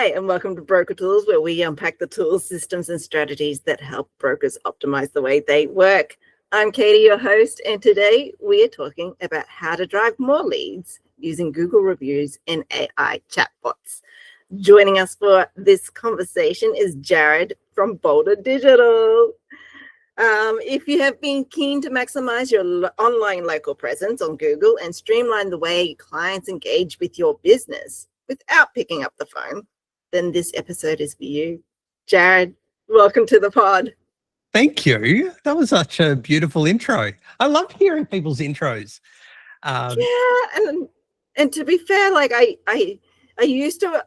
Hi, and welcome to Broker Tools, where we unpack the tools, systems, and strategies that help brokers optimize the way they work. I'm Katie, your host, and today we are talking about how to drive more leads using Google reviews and AI chatbots. Joining us for this conversation is Jarryd from Boulder Digital. If you have been keen to maximize your online local presence on Google and streamline the way clients engage with your business without picking up the phone, then this episode is for you. Jarryd, welcome to the pod. Thank you. That was such a beautiful intro. I love hearing people's intros. And to be fair, like I used to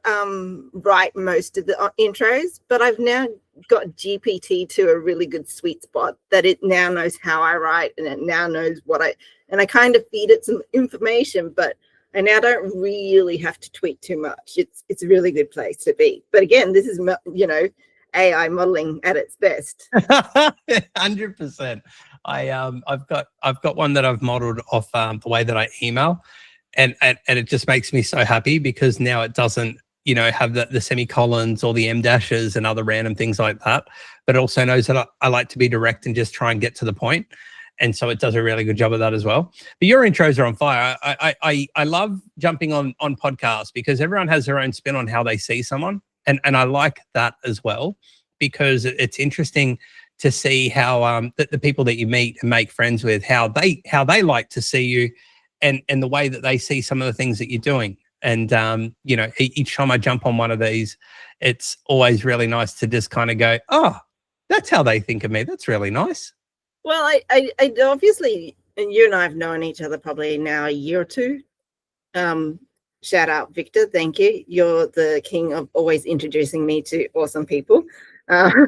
write most of the intros, but I've now got GPT to a really good sweet spot that it now knows how I write, and it now knows and I kind of feed it some information, but I now don't really have to tweak too much. It's a really good place to be. But again, this is, AI modeling at its best. 100%. I've got one that I've modeled off the way that I email, and it just makes me so happy because now it doesn't, have the semicolons or the M dashes and other random things like that, but it also knows that I like to be direct and just try and get to the point. And so it does a really good job of that as well. But your intros are on fire. I love jumping on podcasts because everyone has their own spin on how they see someone. And I like that as well, because it's interesting to see how the people that you meet and make friends with, how they like to see you and the way that they see some of the things that you're doing. And, each time I jump on one of these, it's always really nice to just kind of go, oh, that's how they think of me. That's really nice. Well, I obviously, and you and I have known each other probably now a year or two. Shout out, Victor. Thank you. You're the king of always introducing me to awesome people. And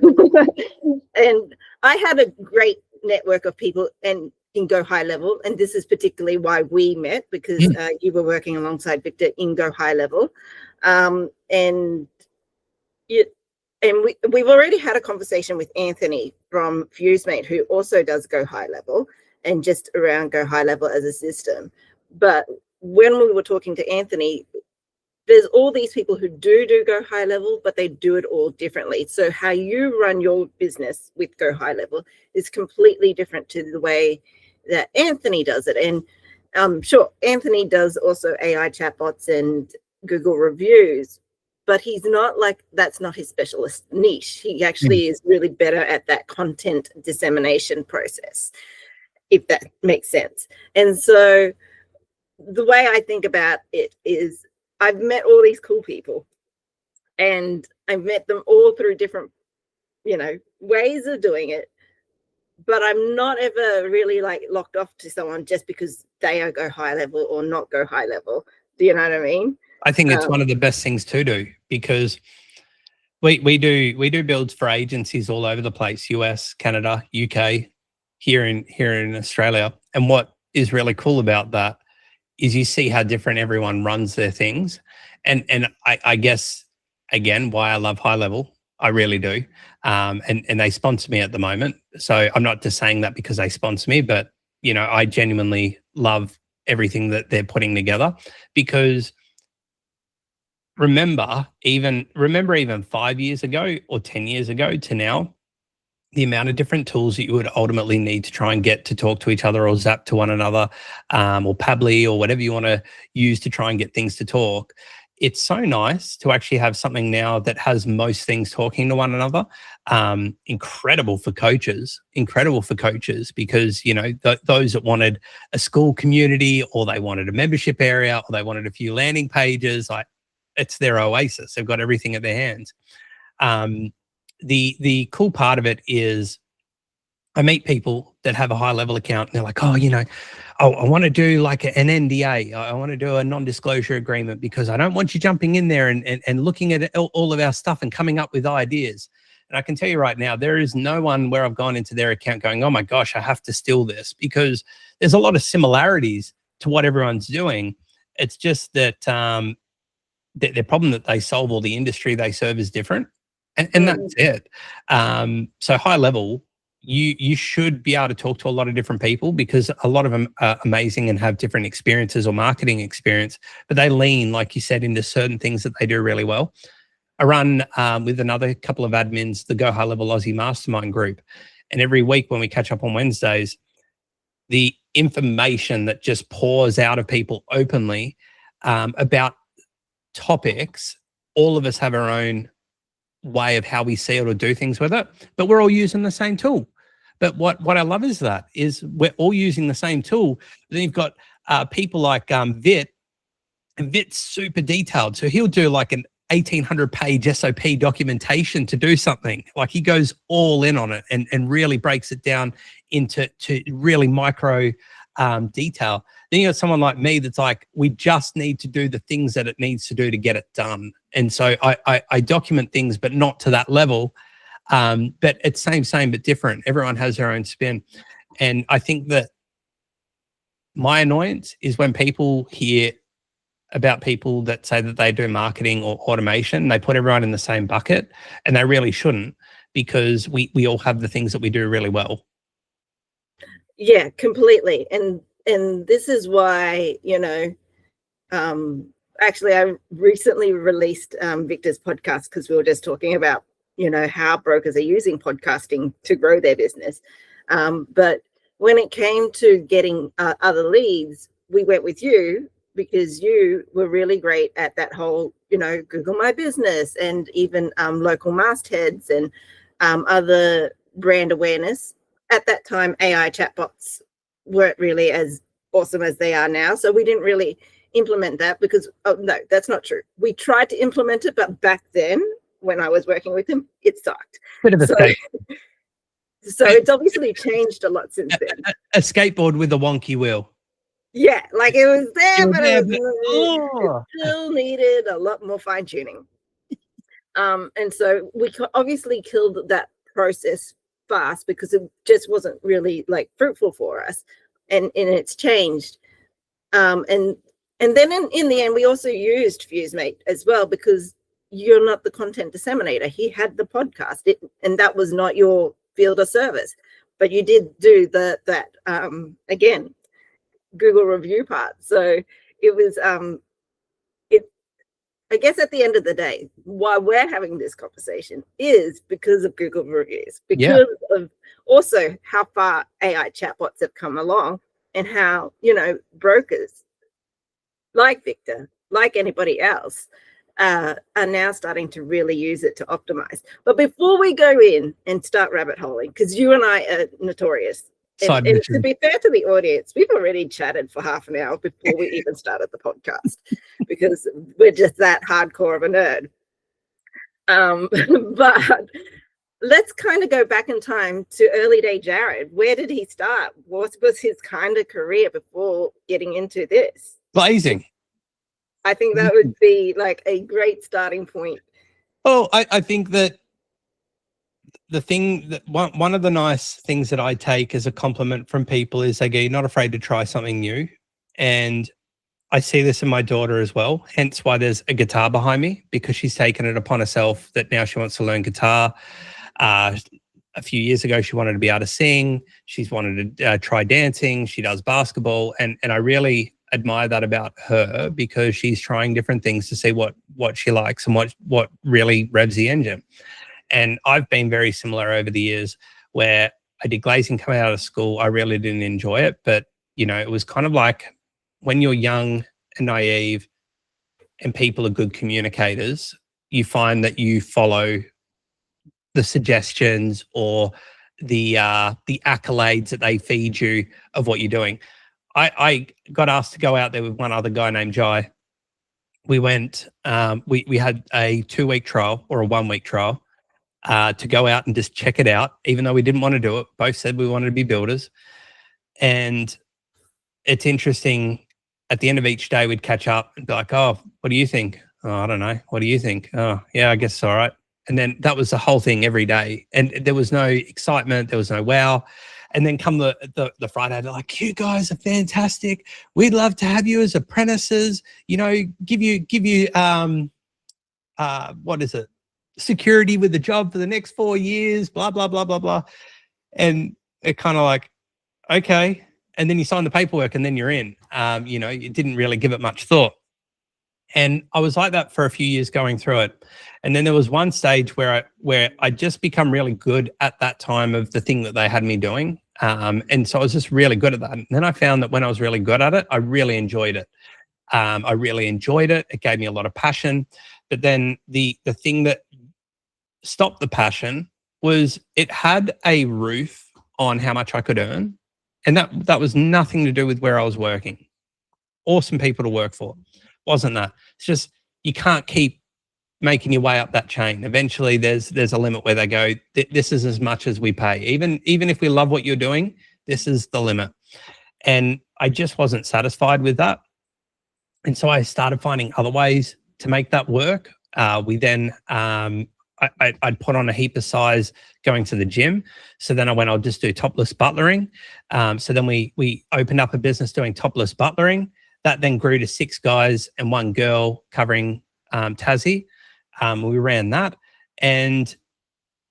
I had a great network of people and in Go High Level. And this is particularly why we met, because you were working alongside Victor in Go High Level. We've already had a conversation with Anthony from FuseMate, who also does Go High Level and just around Go High Level as a system. But when we were talking to Anthony, there's all these people who do Go High Level, but they do it all differently. So how you run your business with Go High Level is completely different to the way that Anthony does it. And sure, Anthony does also AI chatbots and Google reviews, but he's not like, that's not his specialist niche. He actually is really better at that content dissemination process, if that makes sense. And so the way I think about it is I've met all these cool people, and I've met them all through different, ways of doing it. But I'm not ever really like locked off to someone just because they are Go High Level or not Go High Level. Do you know what I mean? I think it's one of the best things to do, because we do builds for agencies all over the place, US, Canada, UK, here in Australia. And what is really cool about that is you see how different everyone runs their things. And I guess, again, why I love High Level, I really do. And they sponsor me at the moment. So I'm not just saying that because they sponsor me, but, I genuinely love everything that they're putting together, because remember even 5 years ago or 10 years ago to now, the amount of different tools that you would ultimately need to try and get to talk to each other or zap to one another, or Pabbly or whatever you want to use to try and get things to talk. It's so nice to actually have something now that has most things talking to one another. Incredible for coaches, because, those that wanted a school community, or they wanted a membership area, or they wanted a few landing pages, it's their oasis. They've got everything at their hands. The cool part of it is I meet people that have a High Level account, and they're like, I want to do like an NDA. I want to do a non-disclosure agreement because I don't want you jumping in there and looking at all of our stuff and coming up with ideas. And I can tell you right now, there is no one where I've gone into their account going, oh my gosh, I have to steal this, because there's a lot of similarities to what everyone's doing. It's just that the problem that they solve, or the industry they serve, is different. And that's it. So High Level, you should be able to talk to a lot of different people, because a lot of them are amazing and have different experiences or marketing experience, but they lean, like you said, into certain things that they do really well. I run with another couple of admins the Go High Level Aussie Mastermind group, and every week when we catch up on Wednesdays, the information that just pours out of people openly about topics, all of us have our own way of how we see it or do things with it, but we're all using the same tool. But what I love is we're all using the same tool. Then you've got people like Vit, and Vit's super detailed. So he'll do like an 1,800 page SOP documentation to do something. Like he goes all in on it and really breaks it down into really micro detail. Then you got someone like me that's like, we just need to do the things that it needs to do to get it done. And so I document things, but not to that level. But it's same, but different. Everyone has their own spin. And I think that my annoyance is when people hear about people that say that they do marketing or automation, they put everyone in the same bucket, and they really shouldn't, because we all have the things that we do really well. Yeah, completely. And this is why, actually I recently released Victor's podcast, because we were just talking about, how brokers are using podcasting to grow their business. But when it came to getting other leads, we went with you, because you were really great at that whole, Google My Business, and even local mastheads and other brand awareness. At that time, AI chatbots weren't really as awesome as they are now. So we didn't really implement that because, no, that's not true. We tried to implement it, but back then when I was working with him, it sucked. Bit of a so it's obviously changed a lot since then. A skateboard with a wonky wheel. Yeah, like it was there, but it still needed a lot more fine tuning. And so we obviously killed that process fast, because it just wasn't really like fruitful for us, and it's changed. And then in the end, we also used FuseMate as well, because you're not the content disseminator. He had the podcast, and that was not your field of service, but you did do that again, Google review part. So it was I guess at the end of the day, why we're having this conversation is because of Google reviews, because of also how far AI chatbots have come along, and how, brokers like Victor, like anybody else, are now starting to really use it to optimize. But before we go in and start rabbit holing, because you and I are notorious, and to be fair to the audience, we've already chatted for half an hour before we even started the podcast, because we're just that hardcore of a nerd. But let's kind of go back in time to early day Jarryd. Where did he start? What was his kind of career before getting into this? Blazing. I think that would be like a great starting point. Oh, I think that the thing that one of the nice things that I take as a compliment from people is they go, "You're not afraid to try something new." And I see this in my daughter as well, hence why there's a guitar behind me, because she's taken it upon herself that now she wants to learn guitar. A few years ago, she wanted to be able to sing. She's wanted to try dancing. She does basketball. And I really admire that about her, because she's trying different things to see what she likes and what really revs the engine. And I've been very similar over the years, where I did glazing coming out of school. I really didn't enjoy it, but it was kind of like when you're young and naive and people are good communicators, you find that you follow the suggestions or the accolades that they feed you of what you're doing. I got asked to go out there with one other guy named Jai. We went, we had a 2-week trial or a 1-week trial to go out and just check it out, even though we didn't want to do it. Both said we wanted to be builders. And it's interesting, at the end of each day, we'd catch up and be like, "Oh, what do you think?" "Oh, I don't know. What do you think?" "Oh, yeah, I guess it's all right." And then that was the whole thing every day. And there was no excitement. There was no wow. And then come the Friday, they're like, "You guys are fantastic. We'd love to have you as apprentices, give you what is it? Security with the job for the next 4 years, blah, blah, blah, blah, blah." And it kind of like, okay. And then you sign the paperwork and then you're in. You didn't really give it much thought. And I was like that for a few years going through it. And then there was one stage where I just become really good at that time of the thing that they had me doing. And so I was just really good at that. And then I found that when I was really good at it, I really enjoyed it. I really enjoyed it. It gave me a lot of passion. But then the thing that stopped the passion was it had a roof on how much I could earn. And that was nothing to do with where I was working. Awesome people to work for. Wasn't that? It's just you can't keep making your way up that chain. Eventually there's a limit where they go, this is as much as we pay. Even if we love what you're doing, this is the limit. And I just wasn't satisfied with that. And so I started finding other ways to make that work. We then, I'd put on a heap of size going to the gym. So then I went, I'll just do topless butlering. So then we opened up a business doing topless butlering. That then grew to 6 guys and 1 girl covering Tassie. We ran that. And,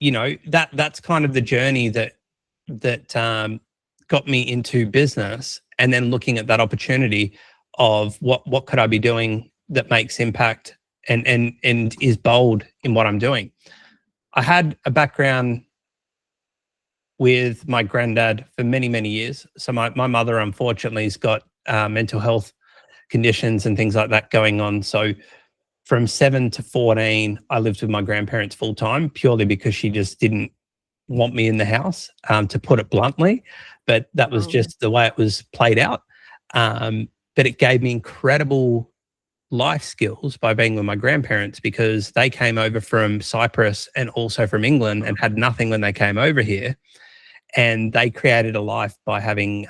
you know, that's kind of the journey that got me into business, and then looking at that opportunity of what could I be doing that makes impact and is bold in what I'm doing. I had a background with my granddad for many, many years. So my mother, unfortunately, has got mental health conditions and things like that going on. So from 7 to 14, I lived with my grandparents full time, purely because she just didn't want me in the house, to put it bluntly. But that was just the way it was played out. But it gave me incredible life skills by being with my grandparents, because they came over from Cyprus and also from England and had nothing when they came over here. And they created a life by having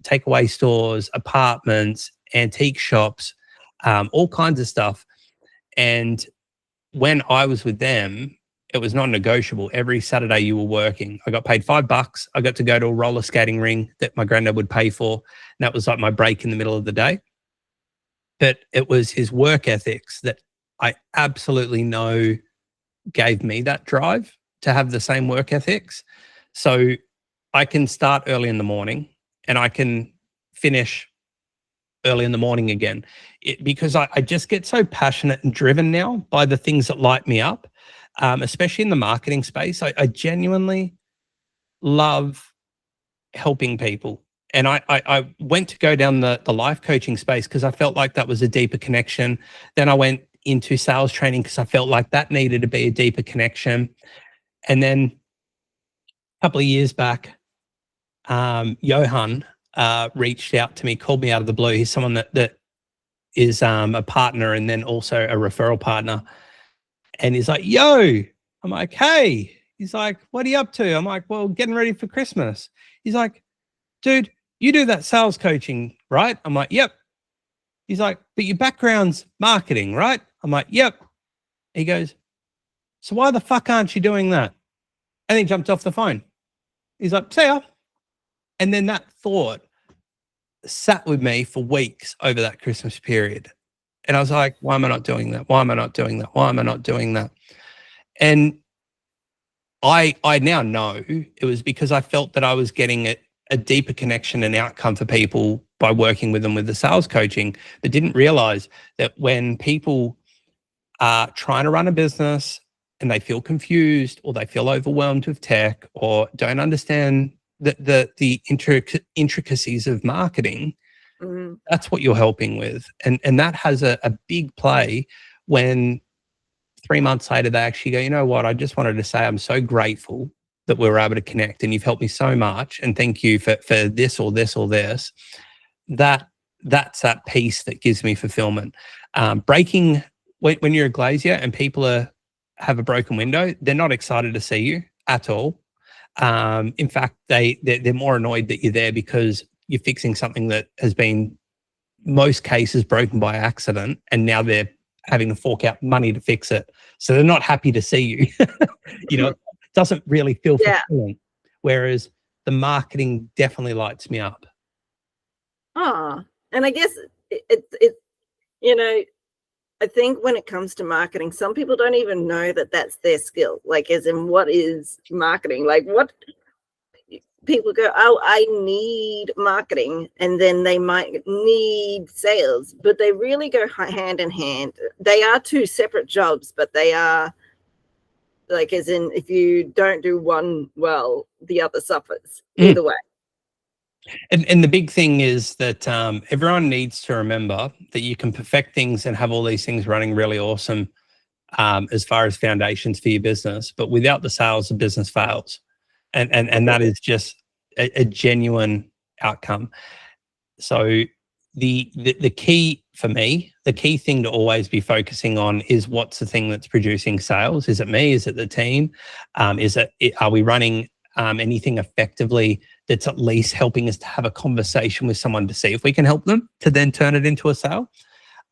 takeaway stores, apartments, antique shops, all kinds of stuff. And when I was with them, it was non-negotiable. Every Saturday you were working. I got paid $5. I got to go to a roller skating ring that my granddad would pay for. And that was like my break in the middle of the day. But it was his work ethics that I absolutely know gave me that drive to have the same work ethics. So I can start early in the morning and I can finish early in the morning again, because I just get so passionate and driven now by the things that light me up, especially in the marketing space. I genuinely love helping people. And I went to go down the life coaching space because I felt like that was a deeper connection. Then I went into sales training because I felt like that needed to be a deeper connection. And then a couple of years back, Johan reached out to me, called me out of the blue. He's someone that is a partner and then also a referral partner. And he's like, yo, I'm like, hey. He's like, what are you up to? I'm like, well, getting ready for Christmas. He's like, dude, you do that sales coaching, right? I'm like, yep. He's like, but your background's marketing, right? I'm like, yep. He goes, so why the fuck aren't you doing that? And he jumped off the phone. He's like, see ya. And then that thought sat with me for weeks over that Christmas period. And I was like, why am I not doing that? Why am I not doing that? Why am I not doing that? And I now know it was because I felt that I was getting a deeper connection and outcome for people by working with them with the sales coaching, but didn't realize that when people are trying to run a business and they feel confused or they feel overwhelmed with tech or don't understand the intricacies of marketing, that's what you're helping with. And that has a big play when 3 months later, they actually go, you know what, I just wanted to say I'm so grateful that we were able to connect and you've helped me so much. And thank you for this or this or this. That's that piece that gives me fulfillment. Breaking, when you're a glazier and people have a broken window, they're not excited to see you at all. In fact, they're more annoyed that you're there because you're fixing something that has been, most cases, broken by accident, and now they're having to fork out money to fix it. So they're not happy to see you. You know, it doesn't really feel fulfilling. Whereas the marketing definitely lights me up. And I guess it you know, I think when it comes to marketing, some people don't even know that that's their skill. Like, as in, what is marketing? Like, what people go, oh, I need marketing, and then they might need sales, but they really go hand in hand. They are two separate jobs, but they are like, as in, if you don't do one well, the other suffers either way. And the big thing is that everyone needs to remember that you can perfect things and have all these things running really awesome as far as foundations for your business, but without the sales, the business fails. And that is just a genuine outcome. So the key for me, the key thing to always be focusing on is what's the thing that's producing sales? Is it me? Is it the team? Are we running anything effectively that's at least helping us to have a conversation with someone to see if we can help them to then turn it into a sale?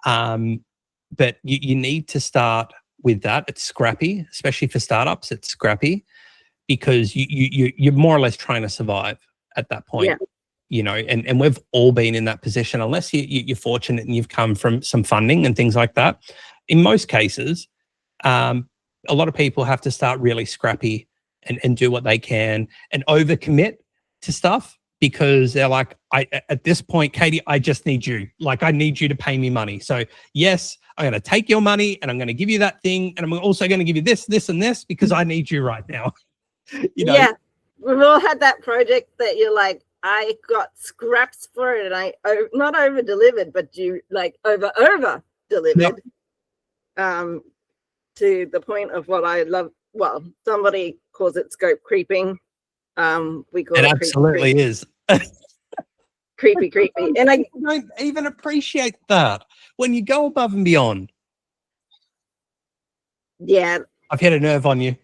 But you need to start with that. It's scrappy, especially for startups. It's scrappy because you're more or less trying to survive at that point. Yeah. And we've all been in that position, unless you're fortunate and you've come from some funding and things like that. In most cases, a lot of people have to start really scrappy and do what they can and overcommit to stuff because they're like, at this point, Katie, I just need you. Like, I need you to pay me money. So yes, I'm going to take your money and I'm going to give you that thing. And I'm also going to give you this, this, and this because I need you right now. Yeah, we've all had that project that you're like, I got scraps for it and I not over delivered, but you like over delivered. Yep. To the point of what I love. Well, somebody calls it scope creeping. We call it absolutely creepy. Is creepy. And I don't even appreciate that when you go above and beyond. Yeah, I've hit a nerve on you.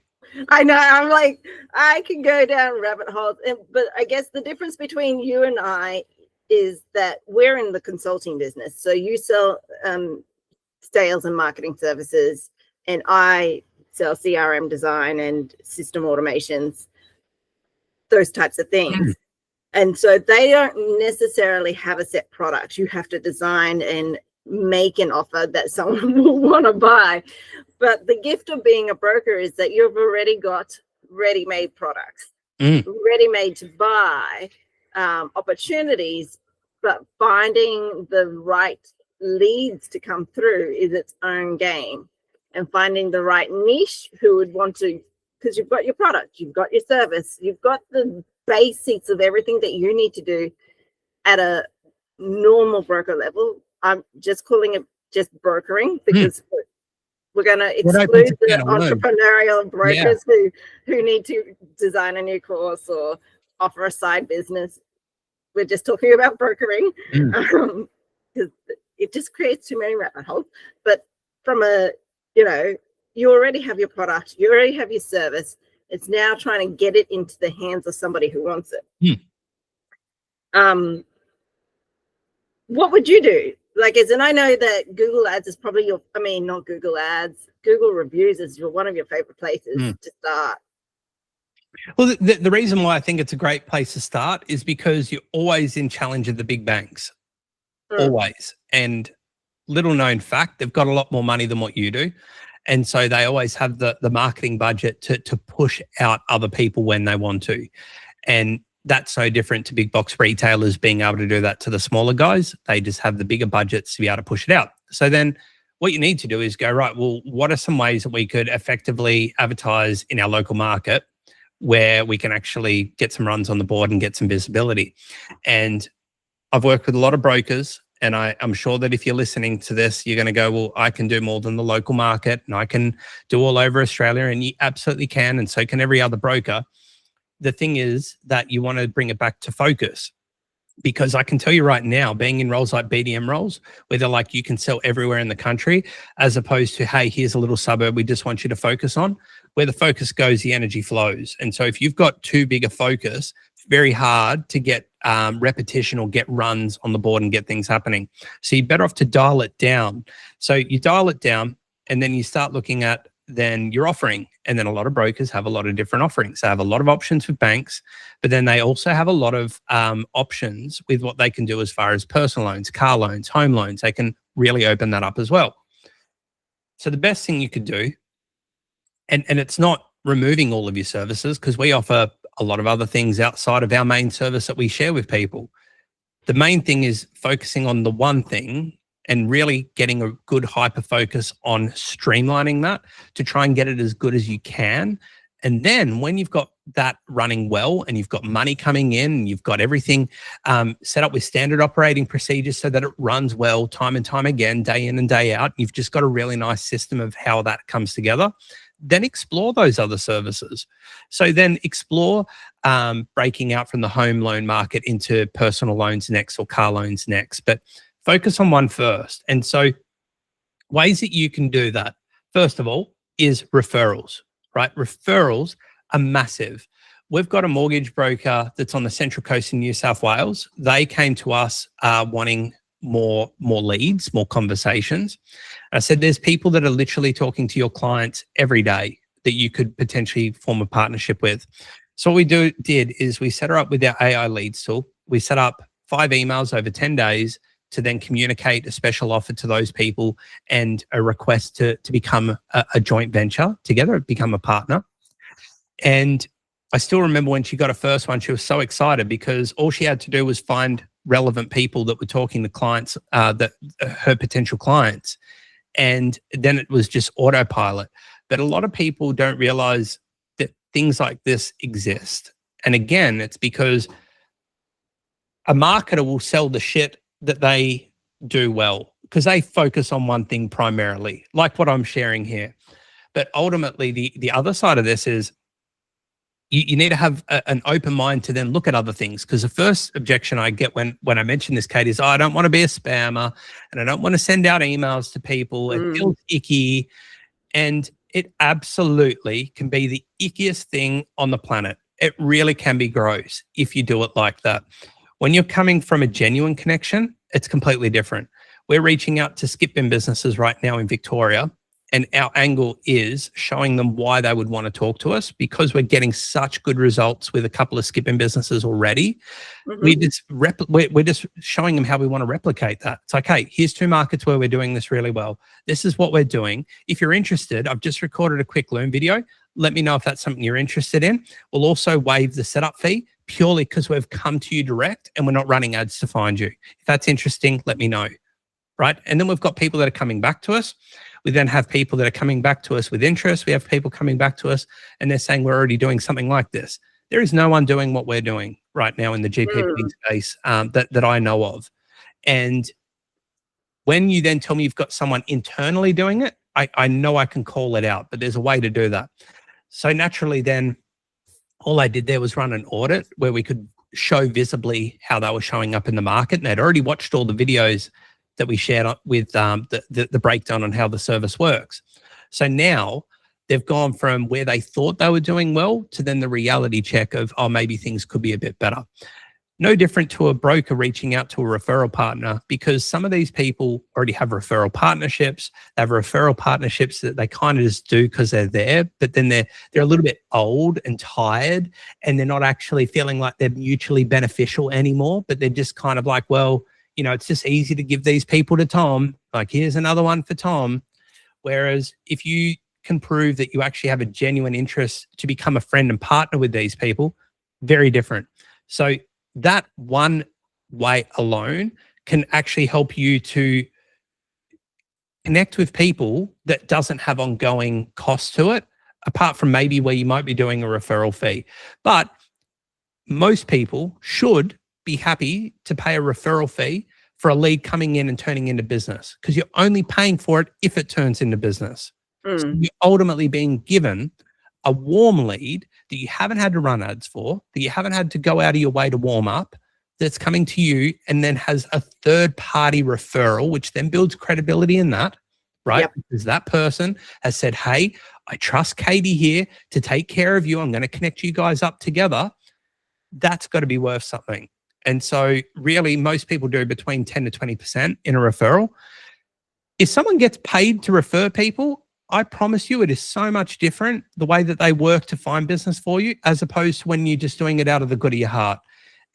I know. I'm like, I can go down rabbit holes, but I guess the difference between you and I is that we're in the consulting business. So you sell sales and marketing services, and I sell CRM design and system automations, those types of things. And so they don't necessarily have a set product. You have to design and make an offer that someone will want to buy. But the gift of being a broker is that you've already got ready-made products, ready-made to buy opportunities, but finding the right leads to come through is its own game. And finding the right niche who would want to, because you've got your product, you've got your service, you've got the basics of everything that you need to do at a normal broker level. I'm just calling it just brokering because we're going to exclude the entrepreneurial brokers who need to design a new course or offer a side business. We're just talking about brokering because it just creates too many rabbit holes. But from a, you already have your product, you already have your service. It's now trying to get it into the hands of somebody who wants it. What would you do? Like, as in, I know that Google Ads is probably not Google Ads, Google Reviews is one of your favorite places to start. Well, the reason why I think it's a great place to start is because you're always in challenge of the big banks, always. And little known fact, they've got a lot more money than what you do. And so they always have the marketing budget to push out other people when they want to. And that's so different to big box retailers being able to do that to the smaller guys. They just have the bigger budgets to be able to push it out. So then what you need to do is go, right, well, what are some ways that we could effectively advertise in our local market where we can actually get some runs on the board and get some visibility? And I've worked with a lot of brokers, and I'm sure that if you're listening to this, you're going to go, well, I can do more than the local market and I can do all over Australia, and you absolutely can, and so can every other broker. The thing is that you want to bring it back to focus, because I can tell you right now, being in roles like BDM roles, where they're like, you can sell everywhere in the country, as opposed to, hey, here's a little suburb we just want you to focus on. Where the focus goes, the energy flows. And so if you've got too big a focus, it's very hard to get repetition or get runs on the board and get things happening. So you're better off to dial it down. So you dial it down, and then you start looking at then your offering. And then a lot of brokers have a lot of different offerings. They have a lot of options with banks, but then they also have a lot of options with what they can do as far as personal loans, car loans, home loans. They can really open that up as well. So the best thing you could do, and it's not removing all of your services, because we offer a lot of other things outside of our main service that we share with people. The main thing is focusing on the one thing and really getting a good hyper focus on streamlining that to try and get it as good as you can. And then when you've got that running well and you've got money coming in and you've got everything set up with standard operating procedures so that it runs well time and time again, day in and day out, you've just got a really nice system of how that comes together, then explore those other services. So then explore breaking out from the home loan market into personal loans next or car loans next, but focus on one first. And so ways that you can do that, first of all, is referrals. Right? Referrals are massive. We've got a mortgage broker that's on the Central Coast in New South Wales. They came to us wanting more leads, more conversations. I said, there's people that are literally talking to your clients every day that you could potentially form a partnership with. So what we did is we set her up with our AI leads tool. We set up 5 emails over 10 days to then communicate a special offer to those people and a request to become a joint venture together, become a partner. And I still remember when she got her first one, she was so excited because all she had to do was find relevant people that were talking to clients, her potential clients. And then it was just autopilot. But a lot of people don't realize that things like this exist. And again, it's because a marketer will sell the shit that they do well because they focus on one thing primarily, like what I'm sharing here. But ultimately, the other side of this is you need to have an open mind to then look at other things, because the first objection I get when I mention this, Kate, is, I don't want to be a spammer and I don't want to send out emails to people. It feels icky. And it absolutely can be the ickiest thing on the planet. It really can be gross if you do it like that. When you're coming from a genuine connection, it's completely different. We're reaching out to skip-in businesses right now in Victoria, and our angle is showing them why they would want to talk to us, because we're getting such good results with a couple of skip-in businesses already. We're just showing them how we want to replicate that. It's like, hey, here's 2 markets where we're doing this really well. This is what we're doing. If you're interested, I've just recorded a quick Loom video. Let me know if that's something you're interested in. We'll also waive the setup fee purely because we've come to you direct and we're not running ads to find you. If that's interesting, let me know, right? And then we've got people that are coming back to us. We then have people that are coming back to us with interest. We have people coming back to us and they're saying, we're already doing something like this. There is no one doing what we're doing right now in the GPP space that I know of. And when you then tell me you've got someone internally doing it, I know I can call it out, but there's a way to do that. So naturally then, all I did there was run an audit where we could show visibly how they were showing up in the market. And they'd already watched all the videos that we shared with the breakdown on how the service works. So now they've gone from where they thought they were doing well to then the reality check of, oh, maybe things could be a bit better. No different to a broker reaching out to a referral partner, because some of these people already have referral partnerships. They have referral partnerships that they kind of just do because they're there, but then they're a little bit old and tired and they're not actually feeling like they're mutually beneficial anymore, but they're just kind of like, well, it's just easy to give these people to Tom. Like, here's another one for Tom. Whereas if you can prove that you actually have a genuine interest to become a friend and partner with these people, very different. So that one way alone can actually help you to connect with people that doesn't have ongoing costs to it, apart from maybe where you might be doing a referral fee. But most people should be happy to pay a referral fee for a lead coming in and turning into business, because you're only paying for it if it turns into business. So you're ultimately being given a warm lead that you haven't had to run ads for, that you haven't had to go out of your way to warm up, that's coming to you and then has a third-party referral, which then builds credibility in that, right? Yep. Because that person has said, hey, I trust Katie here to take care of you. I'm going to connect you guys up together. That's got to be worth something. And so really most people do between 10 to 20% in a referral. If someone gets paid to refer people, I promise you it is so much different the way that they work to find business for you, as opposed to when you're just doing it out of the good of your heart.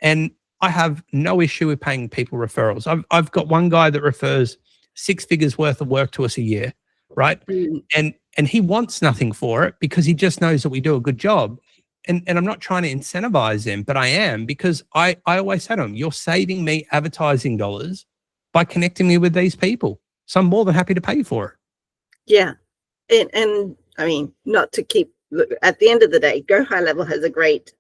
And I have no issue with paying people referrals. I've got one guy that refers 6 figures worth of work to us a year, right? And he wants nothing for it because he just knows that we do a good job. And I'm not trying to incentivize them, but I am, because I always say to them, you're saving me advertising dollars by connecting me with these people. So I'm more than happy to pay for it. Yeah. And I mean, not to keep, look, at the end of the day, Go High Level has a great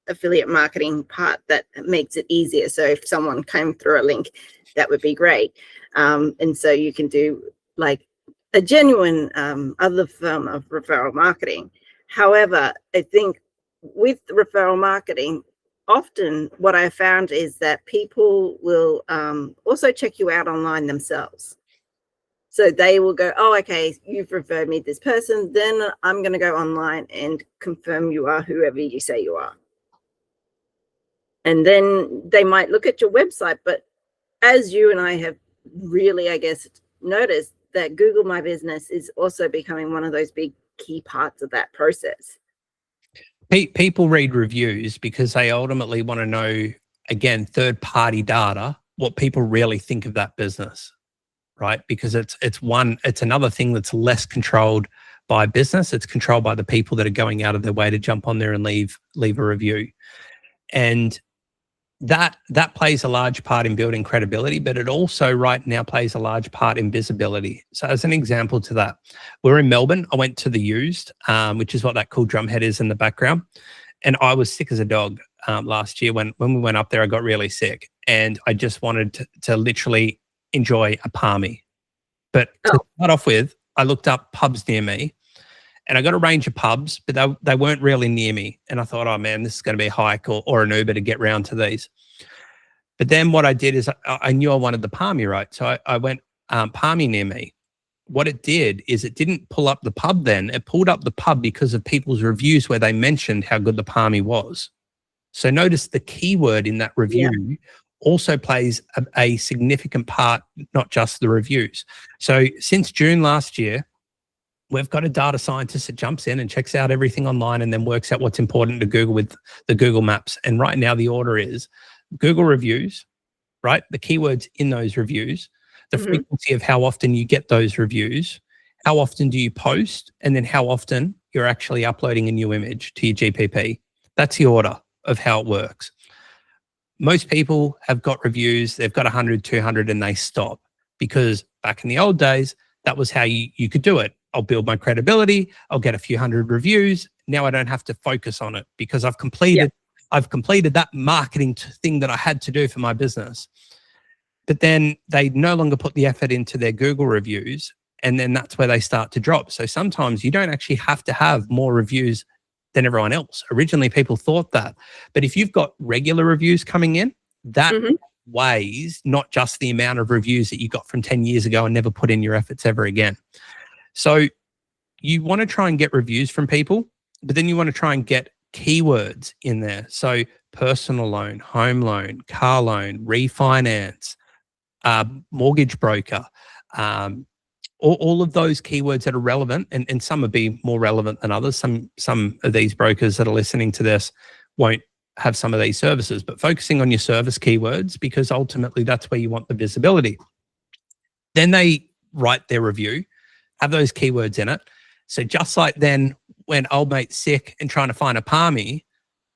affiliate marketing part that makes it easier. So if someone came through a link, that would be great. And so you can do like a genuine other form of referral marketing. However, I think with referral marketing, often what I found is that people will also check you out online themselves. So they will go, oh, okay, you've referred me this person, then I'm going to go online and confirm you are whoever you say you are. And then they might look at your website, but as you and I have really, I guess, noticed, that Google My Business is also becoming one of those big key parts of that process. People read reviews because they ultimately want to know, again, third-party data, what people really think of that business, right? Because it's another thing that's less controlled by business. It's controlled by the people that are going out of their way to jump on there and leave a review. And that plays a large part in building credibility, but it also right now plays a large part in visibility. So as an example to that, we're in Melbourne. I went to the Used, which is what that cool drumhead is in the background. And I was sick as a dog last year. When we went up there, I got really sick. And I just wanted to literally enjoy a palmy. But to start off with, I looked up pubs near me. And I got a range of pubs, but they weren't really near me. And I thought, oh man, this is going to be a hike or an Uber to get round to these. But then what I did is I knew I wanted the palmy, right? So I went palmy near me. What it did is it didn't pull up the pub then. It pulled up the pub because of people's reviews where they mentioned how good the palmy was. So notice the keyword in that review also plays a significant part, not just the reviews. So since June last year, we've got a data scientist that jumps in and checks out everything online and then works out what's important to Google with the Google Maps. And right now the order is Google reviews, right? The keywords in those reviews, the frequency of how often you get those reviews, how often do you post, and then how often you're actually uploading a new image to your GPP. That's the order of how it works. Most people have got reviews, they've got 100, 200, and they stop, because back in the old days, that was how you could do it. I'll build my credibility. I'll get a few hundred reviews. Now I don't have to focus on it because I've completed that marketing thing that I had to do for my business. But then they no longer put the effort into their Google reviews, and then that's where they start to drop. So sometimes you don't actually have to have more reviews than everyone else. Originally, people thought that. But if you've got regular reviews coming in, that weighs not just the amount of reviews that you got from 10 years ago and never put in your efforts ever again. So you want to try and get reviews from people, but then you want to try and get keywords in there. So personal loan, home loan, car loan, refinance, mortgage broker, all of those keywords that are relevant, and some would be more relevant than others. Some of these brokers that are listening to this won't have some of these services, but focusing on your service keywords, because ultimately that's where you want the visibility. Then they write their review, have those keywords in it. So just like then when old mate's sick and trying to find a palmy,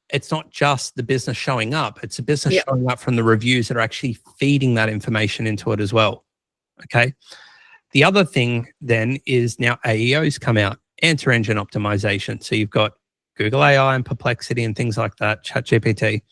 it's not just the business showing up, it's the business showing up from the reviews that are actually feeding that information into it as well. Okay. The other thing then is now AEOs come out, answer engine optimization. So you've got Google AI and Perplexity and things like that, ChatGPT.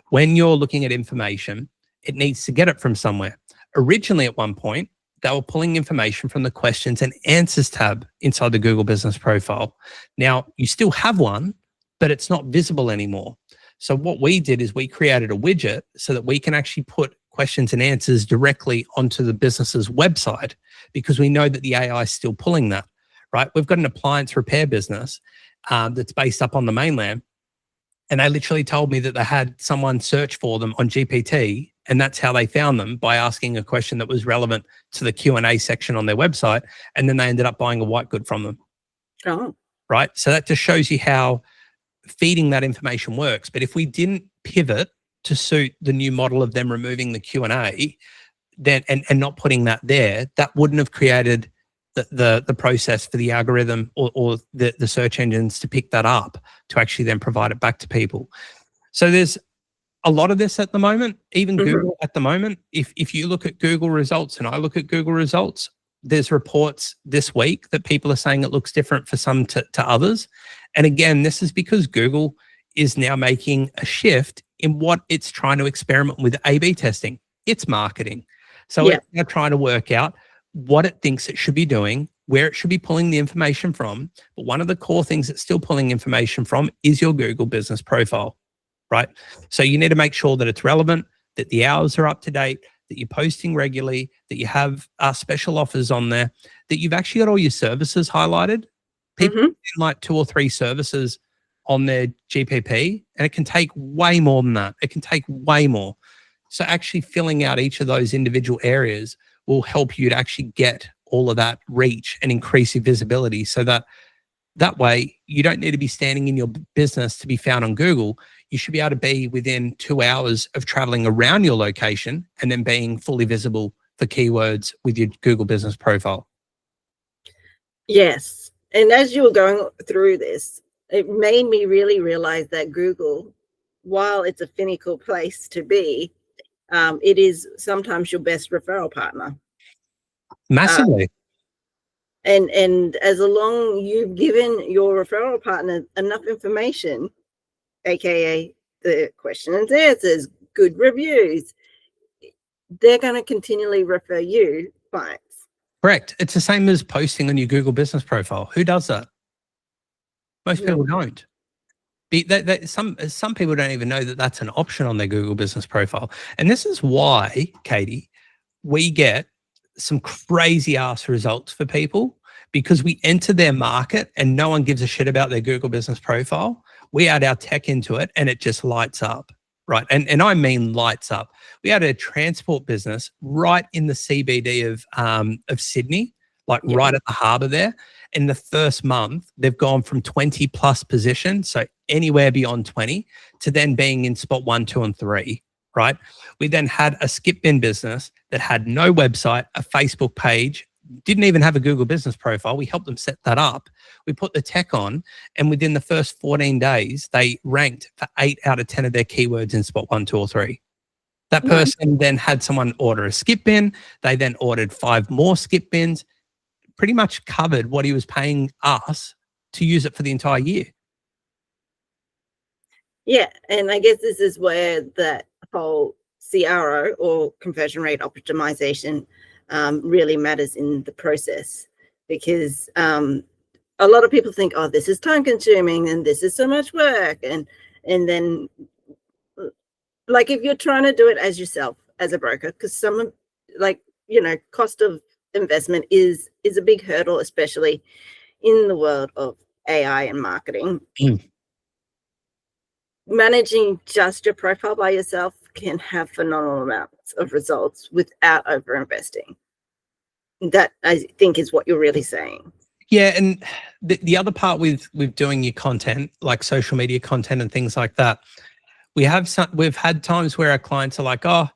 When you're looking at information, it needs to get it from somewhere. Originally at one point, they were pulling information from the questions and answers tab inside the Google Business Profile. Now, you still have one, but it's not visible anymore. So what we did is we created a widget so that we can actually put questions and answers directly onto the business's website, because we know that the AI is still pulling that, right? We've got an appliance repair business that's based up on the mainland, and they literally told me that they had someone search for them on GPT, and that's how they found them, by asking a question that was relevant to the Q&A section on their website, and then they ended up buying a white good from them. Oh. Right? So that just shows you how feeding that information works. But if we didn't pivot to suit the new model of them removing the Q&A then and not putting that there, that wouldn't have created the process for the algorithm or the search engines to pick that up to actually then provide it back to people. So there's a lot of this at the moment, even Google at the moment. If you look at Google results and I look at Google results, there's reports this week that people are saying it looks different for some to others. And again, this is because Google is now making a shift in what it's trying to experiment with A/B testing. It's marketing. So it's now trying to work out what it thinks it should be doing, where it should be pulling the information from. But one of the core things it's still pulling information from is your Google business profile, right? So you need to make sure that it's relevant, that the hours are up to date, that you're posting regularly, that you have special offers on there, that you've actually got all your services highlighted. People in like 2 or 3 services on their GPP, and it can take way more than that. It can take way more. So actually filling out each of those individual areas will help you to actually get all of that reach and increase your visibility, so that way you don't need to be standing in your business to be found on Google. You should be able to be within 2 hours of traveling around your location and then being fully visible for keywords with your Google business profile. Yes. And as you were going through this, it made me really realize that Google, while it's a finical place to be, it is sometimes your best referral partner. Massively. And as long you've given your referral partner enough information, aka the question and answers, good reviews, they're going to continually refer you clients. Correct. It's the same as posting on your Google business profile. Who does that? Most people don't. Some people don't even know that that's an option on their Google business profile. And this is why, Katie, we get some crazy ass results for people, because we enter their market and no one gives a shit about their Google business profile. We add our tech into it and it just lights up, right? And I mean lights up. We had a transport business right in the CBD of Sydney, like right at the harbour there. In the first month, they've gone from 20 plus position, so anywhere beyond 20, to then being in spot 1, 2, and 3, right? We then had a skip bin business that had no website, a Facebook page, didn't even have a Google business profile. We helped them set that up. We put the tech on, and within the first 14 days, they ranked for 8 out of 10 of their keywords in spot 1, 2, or 3. That person then had someone order a skip bin. They then ordered 5 more skip bins, pretty much covered what he was paying us to use it for the entire year. Yeah, and I guess this is where that whole CRO, or conversion rate optimization, really matters in the process, because a lot of people think, oh, this is time consuming and this is so much work, and then like if you're trying to do it as yourself as a broker, because some, like, cost of investment is a big hurdle, especially in the world of AI and marketing. Managing just your profile by yourself can have phenomenal amounts of results without over investing. That, I think, is what you're really saying. Yeah, and the other part with doing your content, like social media content and things like that, we've had times where our clients are like, oh,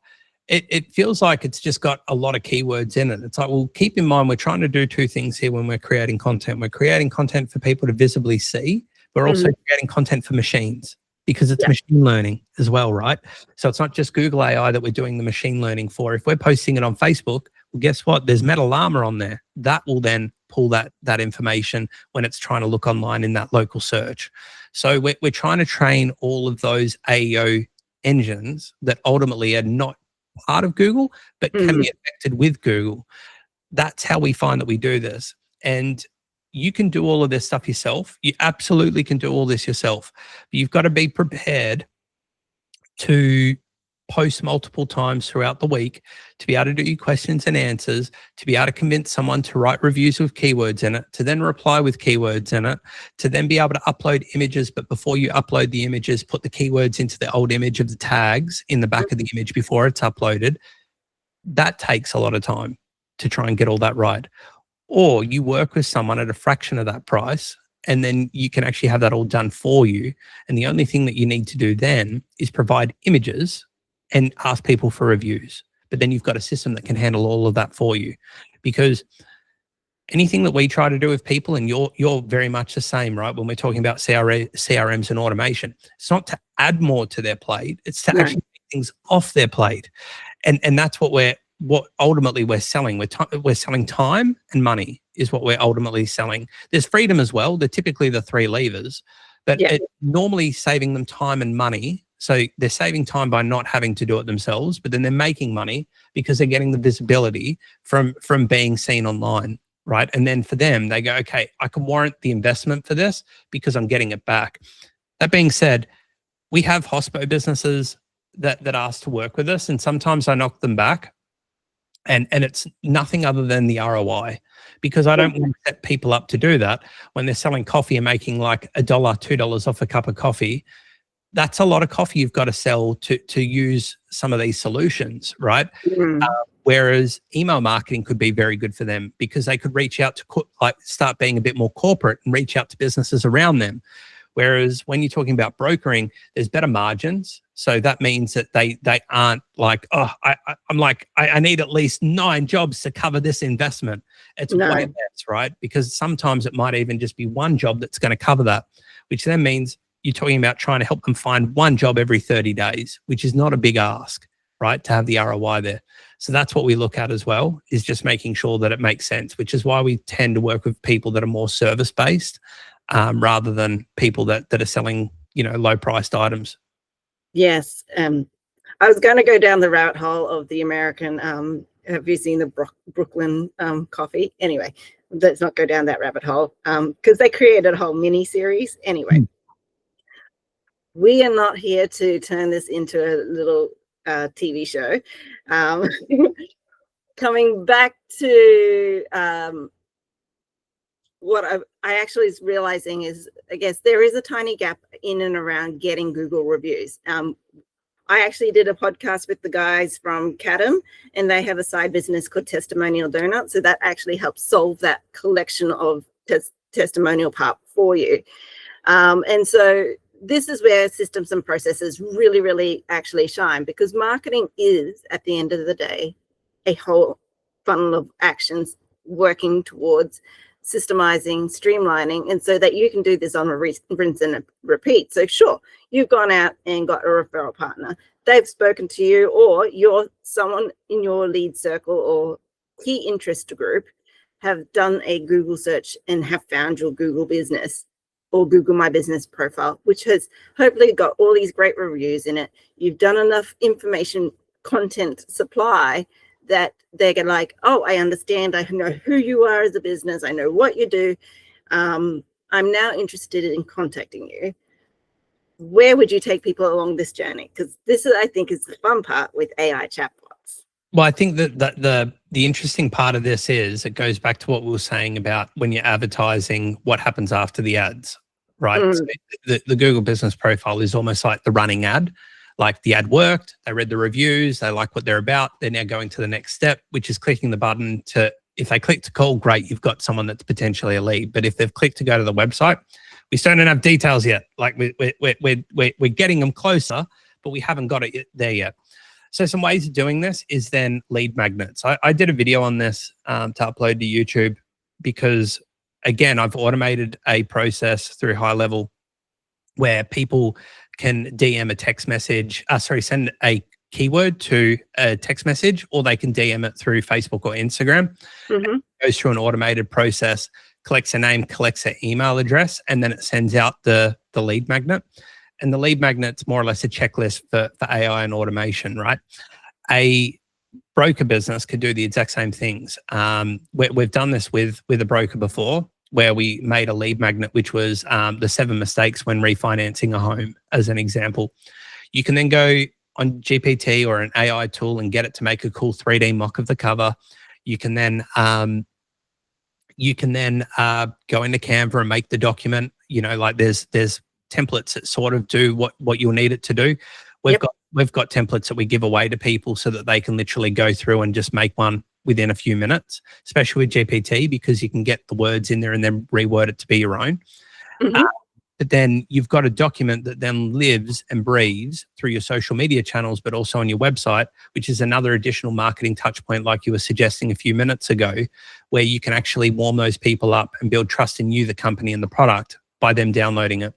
it feels like it's just got a lot of keywords in it. It's like, well, keep in mind, we're trying to do 2 things here when we're creating content. We're creating content for people to visibly see. We're also creating content for machines, because it's machine learning as well, right? So it's not just Google AI that we're doing the machine learning for. If we're posting it on Facebook, well, guess what? There's Metalama on there. That will then pull that information when it's trying to look online in that local search. So we're trying to train all of those AEO engines that ultimately are not part of Google, but can be affected with Google. That's how we find that we do this. And you can do all of this stuff yourself. You absolutely can do all this yourself. But you've got to be prepared to post multiple times throughout the week, to be able to do your questions and answers, to be able to convince someone to write reviews with keywords in it, to then reply with keywords in it, to then be able to upload images. But before you upload the images, put the keywords into the old image of the tags in the back of the image before it's uploaded. That takes a lot of time to try and get all that right. Or you work with someone at a fraction of that price, and then you can actually have that all done for you. And the only thing that you need to do then is provide images and ask people for reviews. But then you've got a system that can handle all of that for you. Because anything that we try to do with people, and you're very much the same, right? When we're talking about CRMs and automation, it's not to add more to their plate, it's to actually take things off their plate. And that's what ultimately we're selling. We're selling time and money is what we're ultimately selling. There's freedom as well. They're typically the three levers, but normally saving them time and money. So they're saving time by not having to do it themselves, but then they're making money because they're getting the visibility from being seen online, right? And then for them, they go, okay, I can warrant the investment for this because I'm getting it back. That being said, we have hospo businesses that ask to work with us, and sometimes I knock them back, and it's nothing other than the ROI, because I don't want to set people up to do that when they're selling coffee and making like $1, $2 off a cup of coffee. That's a lot of coffee you've got to sell to use some of these solutions, right? Whereas email marketing could be very good for them because they could reach out to start being a bit more corporate and reach out to businesses around them. Whereas when you're talking about brokering, there's better margins. So that means that they aren't like, oh, I need at least 9 jobs to cover this investment. It's way less, right? Because sometimes it might even just be one job that's going to cover that, which then means you're talking about trying to help them find one job every 30 days, which is not a big ask, right? To have the ROI there. So that's what we look at as well, is just making sure that it makes sense, which is why we tend to work with people that are more service-based rather than people that are selling, low-priced items. Yes. I was going to go down the rabbit hole of the American, have you seen the Brooklyn coffee? Anyway, let's not go down that rabbit hole because they created a whole mini series. Anyway, we are not here to turn this into a little TV show. Coming back to what I actually is realizing is, I guess there is a tiny gap in and around getting Google reviews. I actually did a podcast with the guys from Cadam, and they have a side business called Testimonial Donut. So that actually helps solve that collection of testimonial part for you. And so this is where systems and processes really, really actually shine, because marketing is, at the end of the day, a whole funnel of actions working towards systemizing, streamlining, and so that you can do this on a rinse and repeat. So sure, you've gone out and got a referral partner. They've spoken to you, or you're someone in your lead circle or key interest group have done a Google search and have found your Google business or Google My Business profile, which has hopefully got all these great reviews in it. You've done enough information, content supply that they're like, oh, I understand. I know who you are as a business. I know what you do. I'm now interested in contacting you. Where would you take people along this journey? Because this is, I think, is the fun part with AI chatbots. Well, I think that the interesting part of this is it goes back to what we were saying about when you're advertising, what happens after the ads, right? So the Google business profile is almost like the running ad. Like the ad worked, they read the reviews, they like what they're about. They're now going to the next step, which is clicking the button to, if they click to call, great, you've got someone that's potentially a lead. But if they've clicked to go to the website, we still don't have details yet. Like we're getting them closer, but we haven't got it there yet. So some ways of doing this is then lead magnets. I did a video on this to upload to YouTube because, again, I've automated a process through High Level where people can DM a text message, send a keyword to a text message, or they can DM it through Facebook or Instagram. It goes through an automated process, collects a name, collects an email address, and then it sends out the lead magnet. And the lead magnet's more or less a checklist for AI and automation, right? A broker business could do the exact same things. We've done this with a broker before, where we made a lead magnet, which was the 7 mistakes when refinancing a home, as an example. You can then go on GPT or an AI tool and get it to make a cool 3D mock of the cover. You can then go into Canva and make the document. Like there's templates that sort of do what you'll need it to do. We've got templates that we give away to people so that they can literally go through and just make one within a few minutes, especially with GPT, because you can get the words in there and then reword it to be your own. but then you've got a document that then lives and breathes through your social media channels, but also on your website, which is another additional marketing touch point, like you were suggesting a few minutes ago, where you can actually warm those people up and build trust in you, the company, and the product by them downloading it.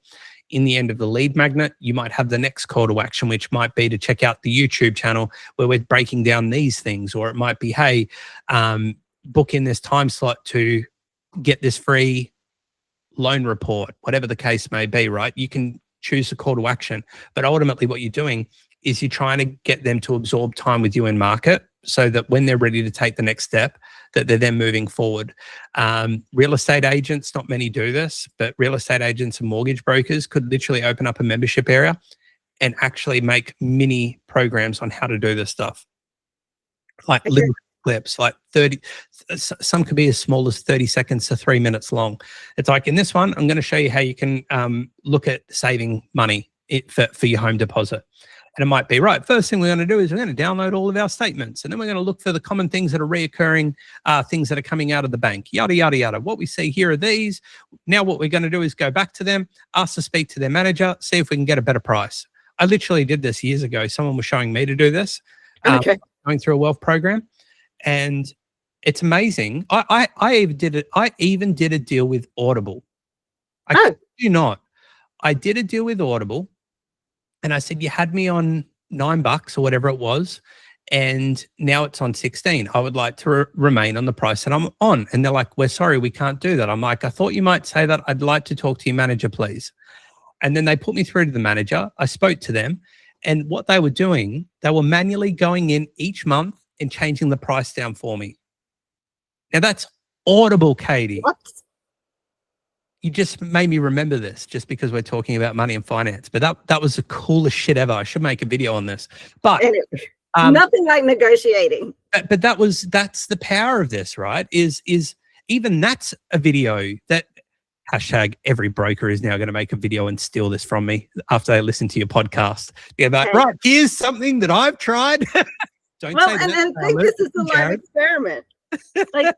In the end of the lead magnet, you might have the next call to action, which might be to check out the YouTube channel where we're breaking down these things, or it might be, hey, book in this time slot to get this free loan report, whatever the case may be, right? You can choose a call to action, but ultimately what you're doing is you're trying to get them to absorb time with you in market so that when they're ready to take the next step, that they're then moving forward. Real estate agents, not many do this, but real estate agents and mortgage brokers could literally open up a membership area and actually make mini programs on how to do this stuff. Like little clips, like 30, some could be as small as 30 seconds to 3 minutes long. It's like, in this one, I'm going to show you how you can look at saving money for your home deposit. And it might be, right, first thing we're going to do is we're going to download all of our statements. And then we're going to look for the common things that are reoccurring, things that are coming out of the bank, yada, yada, yada. What we see here are these. Now what we're going to do is go back to them, ask to speak to their manager, see if we can get a better price. I literally did this years ago. Someone was showing me to do this, going through a wealth program. And it's amazing. I even did it. I even did a deal with Audible. I do not. I did a deal with Audible, and I said, you had me on $9 or whatever it was, and now it's on 16. I would like to remain on the price that I'm on. And they're like, we're sorry, we can't do that. I'm like, I thought you might say that. I'd like to talk to your manager, please. And then they put me through to the manager. I spoke to them, and what they were doing, they were manually going in each month and changing the price down for me. Now that's Audible, Katie. What? You just made me remember this just because we're talking about money and finance. But that was the coolest shit ever. I should make a video on this. But nothing like negotiating. But that's the power of this, right? Is even that's a video that hashtag every broker is now going to make a video and steal this from me after they listen to your podcast. Yeah, but right, here's something that I've tried. Don't say that. And I think this is a live experiment. Like,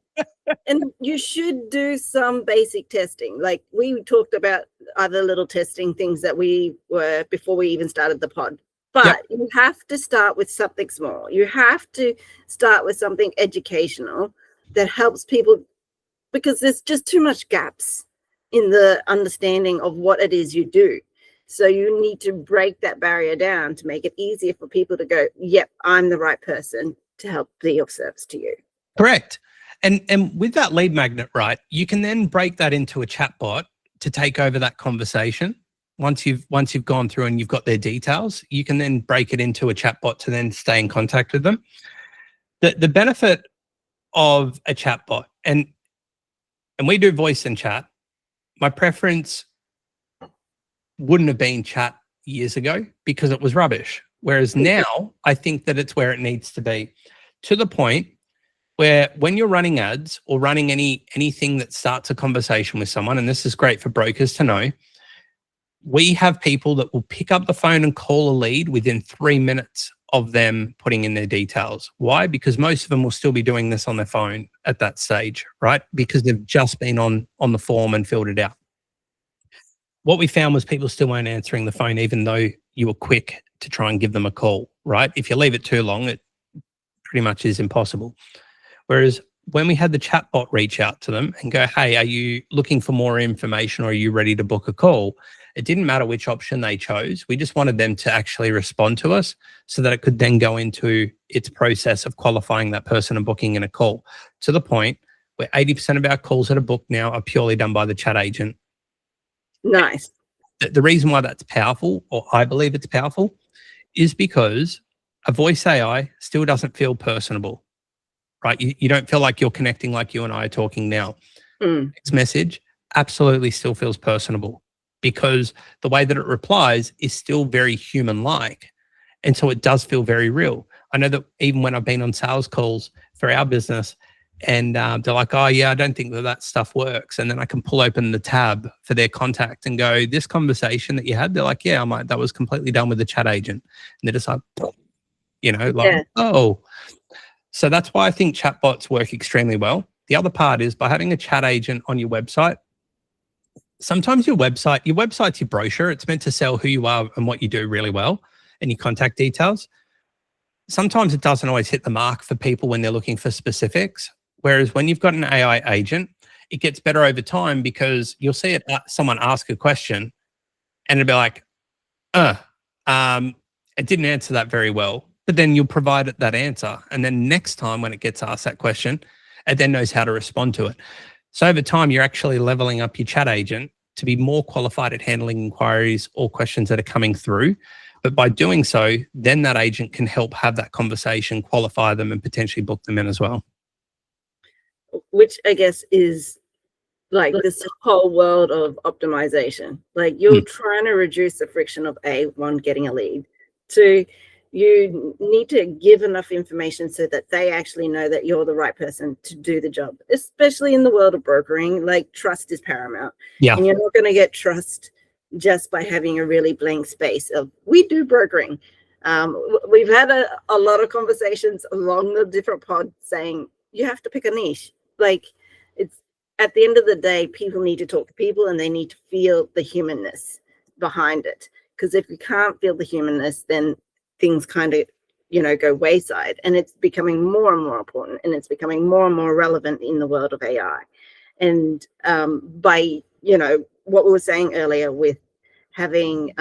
and you should do some basic testing. Like we talked about other little testing things that we were before we even started the pod. But you have to start with something small. You have to start with something educational that helps people, because there's just too much gaps in the understanding of what it is you do. So you need to break that barrier down to make it easier for people to go, yep, I'm the right person to help be of service to you. Correct. And with that lead magnet, right, you can then break that into a chatbot to take over that conversation. Once you've gone through and you've got their details, you can then break it into a chatbot to then stay in contact with them. The benefit of a chatbot, and we do voice and chat. My preference wouldn't have been chat years ago because it was rubbish. Whereas now I think that it's where it needs to be, to the point where when you're running ads or running anything that starts a conversation with someone, and this is great for brokers to know, we have people that will pick up the phone and call a lead within 3 minutes of them putting in their details. Why? Because most of them will still be doing this on their phone at that stage, right? Because they've just been on the form and filled it out. What we found was people still weren't answering the phone, even though you were quick to try and give them a call, right? If you leave it too long, it pretty much is impossible. Whereas when we had the chatbot reach out to them and go, hey, are you looking for more information or are you ready to book a call? It didn't matter which option they chose. We just wanted them to actually respond to us so that it could then go into its process of qualifying that person and booking in a call, to the point where 80% of our calls that are booked now are purely done by the chat agent. Nice. The reason why that's powerful, or I believe it's powerful, is because a voice AI still doesn't feel personable, right? You don't feel like you're connecting like you and I are talking now. Its message absolutely still feels personable because the way that it replies is still very human-like. And so it does feel very real. I know that even when I've been on sales calls for our business, and they're like, oh, yeah, I don't think that stuff works. And then I can pull open the tab for their contact and go, this conversation that you had, they're like, yeah, that was completely done with the chat agent. And they're just like, oh. So that's why I think chatbots work extremely well. The other part is by having a chat agent on your website, sometimes your website's your brochure. It's meant to sell who you are and what you do really well and your contact details. Sometimes it doesn't always hit the mark for people when they're looking for specifics. Whereas when you've got an AI agent, it gets better over time because you'll see someone ask a question and it'll be like, it didn't answer that very well. But then you'll provide it that answer. And then next time when it gets asked that question, it then knows how to respond to it. So over time, you're actually leveling up your chat agent to be more qualified at handling inquiries or questions that are coming through. But by doing so, then that agent can help have that conversation, qualify them, and potentially book them in as well. Which I guess is like this whole world of optimization. Like you're trying to reduce the friction of one, getting a lead, two, you need to give enough information so that they actually know that you're the right person to do the job, especially in the world of brokering. Like trust is paramount. Yeah. And you're not going to get trust just by having a really blank space of we do brokering. We've had a lot of conversations along the different pods saying you have to pick a niche. Like it's at the end of the day, people need to talk to people and they need to feel the humanness behind it. Because if you can't feel the humanness, then things kind of, go wayside, and it's becoming more and more important, and it's becoming more and more relevant in the world of AI. And by, what we were saying earlier with having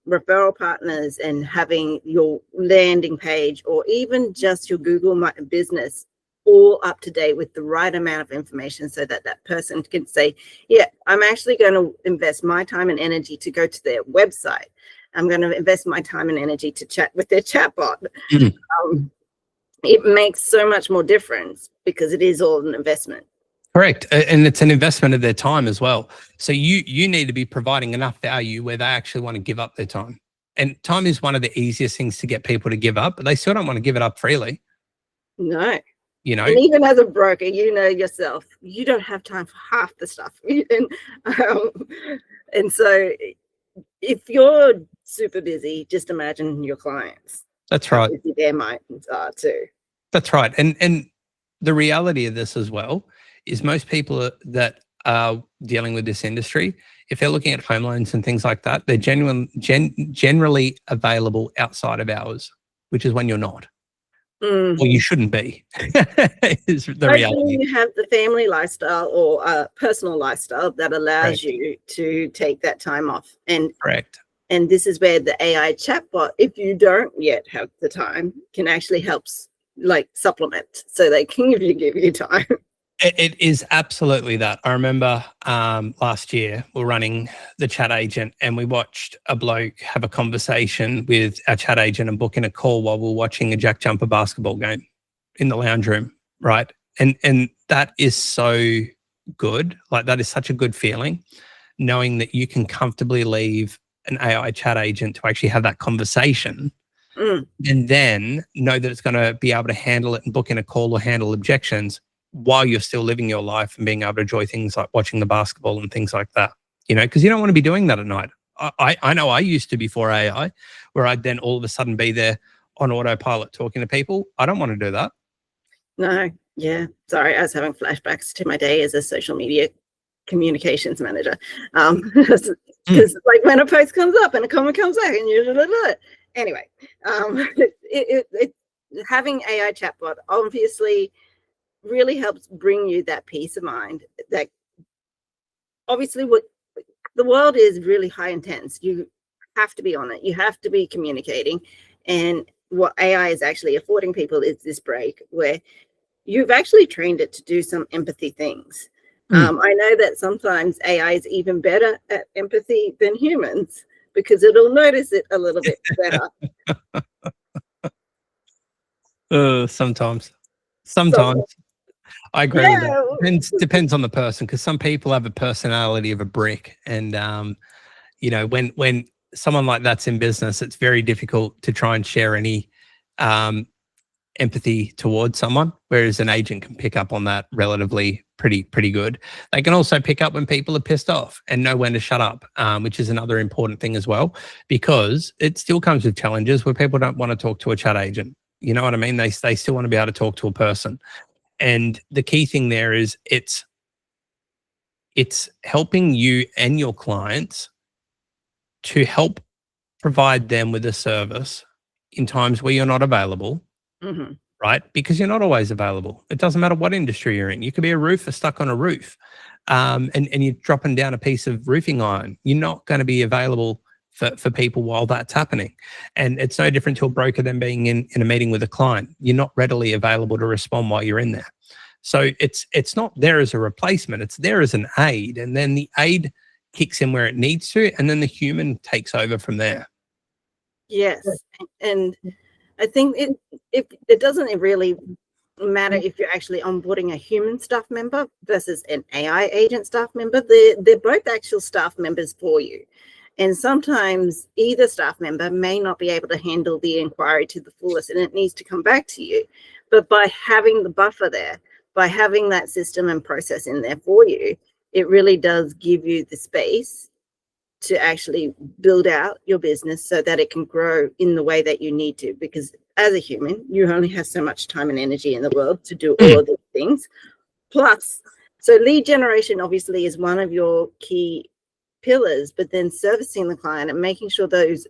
referral partners and having your landing page or even just your Google My Business all up to date with the right amount of information so that that person can say, yeah, I'm actually going to invest my time and energy to go to their website. I'm going to invest my time and energy to chat with their chatbot. It makes so much more difference because it is all an investment. Correct. And it's an investment of their time as well. So you need to be providing enough value where they actually want to give up their time. And time is one of the easiest things to get people to give up, but they still don't want to give it up freely. No. And even as a broker, yourself, you don't have time for half the stuff. And so if you're super busy, just imagine your clients. That's right. How busy their minds are too. That's right. And the reality of this as well is most people that are dealing with this industry, if they're looking at home loans and things like that, they're generally available outside of hours, which is when you're not. Well, you shouldn't be. Is the reality. You have the family lifestyle or personal lifestyle that allows you to take that time off. And correct. And this is where the AI chatbot, if you don't yet have the time, can actually help supplement so they can give you time. It is absolutely that. I remember last year we were running the chat agent and we watched a bloke have a conversation with our chat agent and book in a call while we were watching a Jack Jumper basketball game in the lounge room, right? And that is so good. Like that is such a good feeling, knowing that you can comfortably leave an AI chat agent to actually have that conversation and then know that it's going to be able to handle it and book in a call or handle objections while you're still living your life and being able to enjoy things like watching the basketball and things like that, because you don't want to be doing that at night. I know I used to before AI, where I'd then all of a sudden be there on autopilot talking to people. I don't want to do that. No, yeah. Sorry, I was having flashbacks to my day as a social media communications manager. Because like when a post comes up and a comment comes back and you anyway, having AI chatbot obviously really helps bring you that peace of mind that obviously what the world is really high intense. You have to be on it. You have to be communicating. And what AI is actually affording people is this break where you've actually trained it to do some empathy things. I know that sometimes AI is even better at empathy than humans because it'll notice it a little bit better. Sometimes. I agree with that. Depends on the person, because some people have a personality of a brick, and when someone like that's in business, it's very difficult to try and share any empathy towards someone, whereas an agent can pick up on that relatively pretty good. They can also pick up when people are pissed off and know when to shut up, which is another important thing as well, because it still comes with challenges where people don't want to talk to a chat agent. You know what I mean? They still want to be able to talk to a person. And the key thing there is it's It's helping you and your clients to help provide them with a service in times where you're not available, Mm-hmm. right? Because you're not always available. It doesn't matter what industry you're in. You could be a roofer stuck on a roof, and you're dropping down a piece of roofing iron. You're not going to be available for people while that's happening. And it's no different to a broker than being in a meeting with a client. You're not readily available to respond while you're in there. So it's not there as a replacement. It's there as an aid. And then the aid kicks in where it needs to, and then the human takes over from there. Yes. And I think it doesn't really matter if you're actually onboarding a human staff member versus an AI agent staff member. They're both actual staff members for you. And sometimes either staff member may not be able to handle the inquiry to the fullest, and it needs to come back to you. But by having the buffer there, by having that system and process in there for you, it really does give you the space to actually build out your business so that it can grow in the way that you need to. Because as a human, you only have so much time and energy in the world to do all of these things. Plus, so lead generation obviously is one of your key pillars, but then servicing the client and making sure those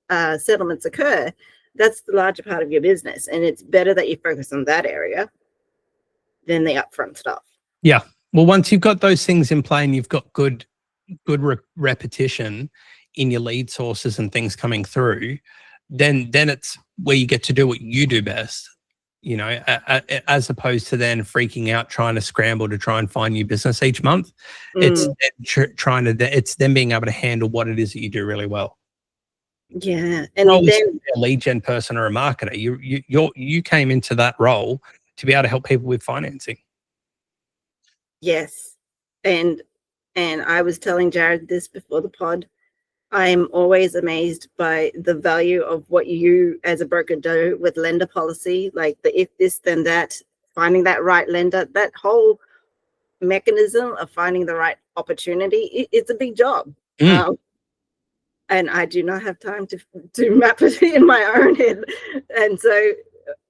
settlements occur, that's the larger part of your business. And it's better that you focus on that area than the upfront stuff. Yeah. Well, once you've got those things in play and you've got good repetition in your lead sources and things coming through, then it's where you get to do what you do best, you know, as opposed to then freaking out trying to scramble to try and find new business each month. It's it's them being able to handle what it is that you do really well. Yeah. And then a lead gen person or a marketer, you came into that role to be able to help people with financing. Yes. And I was telling Jarryd this before the pod. I'm always amazed by the value of what you as a broker do with lender policy, like the if this then that, finding that right lender, that whole mechanism of finding the right opportunity. It's a big job. And I do not have time to map it in my own head. And so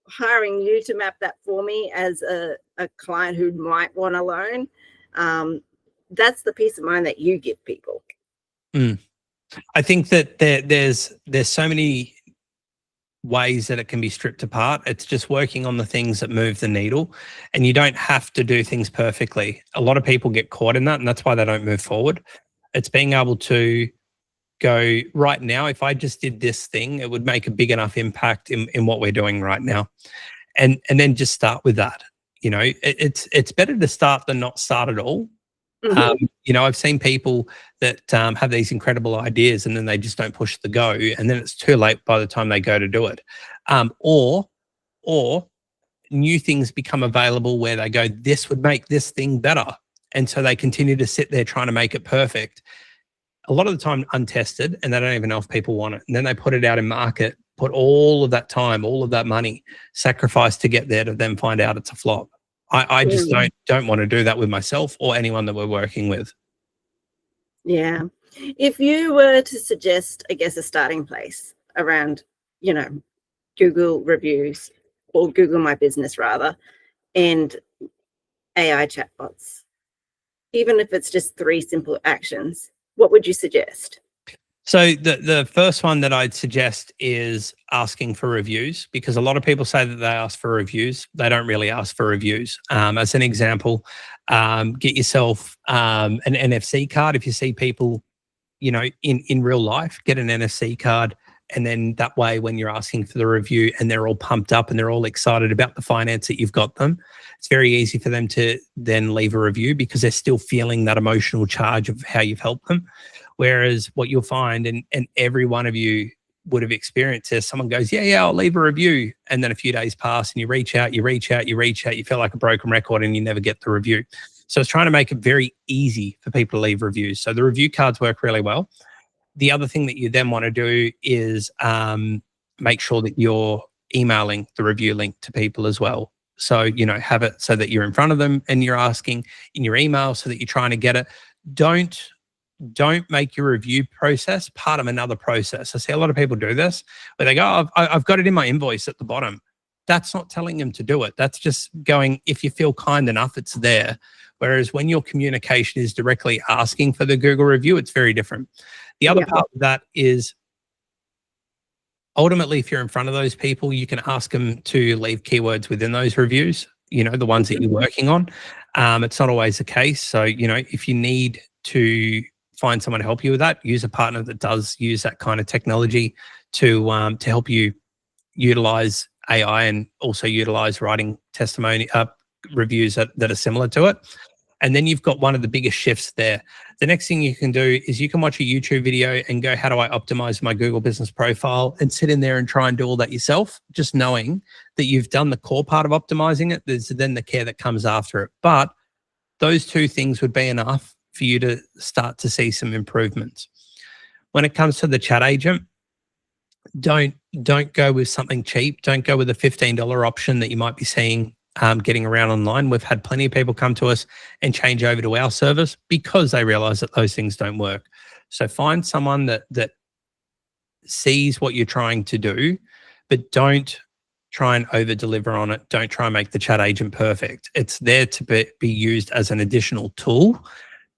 hiring you to map that for me as a client who might want a loan, that's the peace of mind that you give people. I think that there's so many ways that it can be stripped apart. It's just working on the things that move the needle, and you don't have to do things perfectly. A lot of people get caught in that, and that's why they don't move forward. It's being able to go, right now, if I just did this thing, it would make a big enough impact in what we're doing right now. And then just start with that. You know, it's better to start than not start at all. You know, I've seen people that have these incredible ideas and then they just don't push the go, and then it's too late by the time they go to do it. Or new things become available where they go, this would make this thing better. And so they continue to sit there trying to make it perfect. A lot of the time untested, and they don't even know if people want it. And then they put it out in market, put all of that time, all of that money, sacrifice to get there, to then find out it's a flop. I just don't want to do that with myself or anyone that we're working with. Yeah. If you were to suggest, I guess, a starting place around, you know, Google reviews, or Google My Business rather, and AI chatbots, even if it's just 3 simple actions, what would you suggest? So the first one that I'd suggest is asking for reviews, because a lot of people say that they ask for reviews. They don't really ask for reviews. As an example, get yourself an NFC card. If you see people, you know, in real life, get an NFC card. And then that way, when you're asking for the review and they're all pumped up and they're all excited about the finance that you've got them, it's very easy for them to then leave a review because they're still feeling that emotional charge of how you've helped them. Whereas what you'll find, and every one of you would have experienced this, someone goes, yeah, I'll leave a review. And then a few days pass and you reach out, you feel like a broken record and you never get the review. So it's trying to make it very easy for people to leave reviews. So the review cards work really well. The other thing that you then want to do is make sure that you're emailing the review link to people as well. So, you know, have it so that you're in front of them and you're asking in your email so that you're trying to get it. Don't make your review process part of another process. I see a lot of people do this where they go, I've got it in my invoice at the bottom. that's not telling them to do it. That's just going, if you feel kind enough, it's there. Whereas when your communication is directly asking for the Google review, it's very different. The other part of that is, ultimately, if you're in front of those people, you can ask them to leave keywords within those reviews, the ones that you're working on. It's not always the case. So, if you need to find someone to help you with that, use a partner that does use that kind of technology to help you utilize AI and also utilize writing testimony reviews that are similar to it. And then you've got one of the biggest shifts there. The next thing you can do is you can watch a YouTube video and go, how do I optimize my Google business profile, and sit in there and try and do all that yourself, just knowing that you've done the core part of optimizing it. There's then the care that comes after it. But those two things would be enough for you to start to see some improvements. When it comes to the chat agent, don't go with something cheap. Don't go with a $15 option that you might be seeing getting around online. We've had plenty of people come to us and change over to our service because they realize that those things don't work. So find someone that sees what you're trying to do, but don't try and over deliver on it. Don't try and make the chat agent perfect. It's there to be used as an additional tool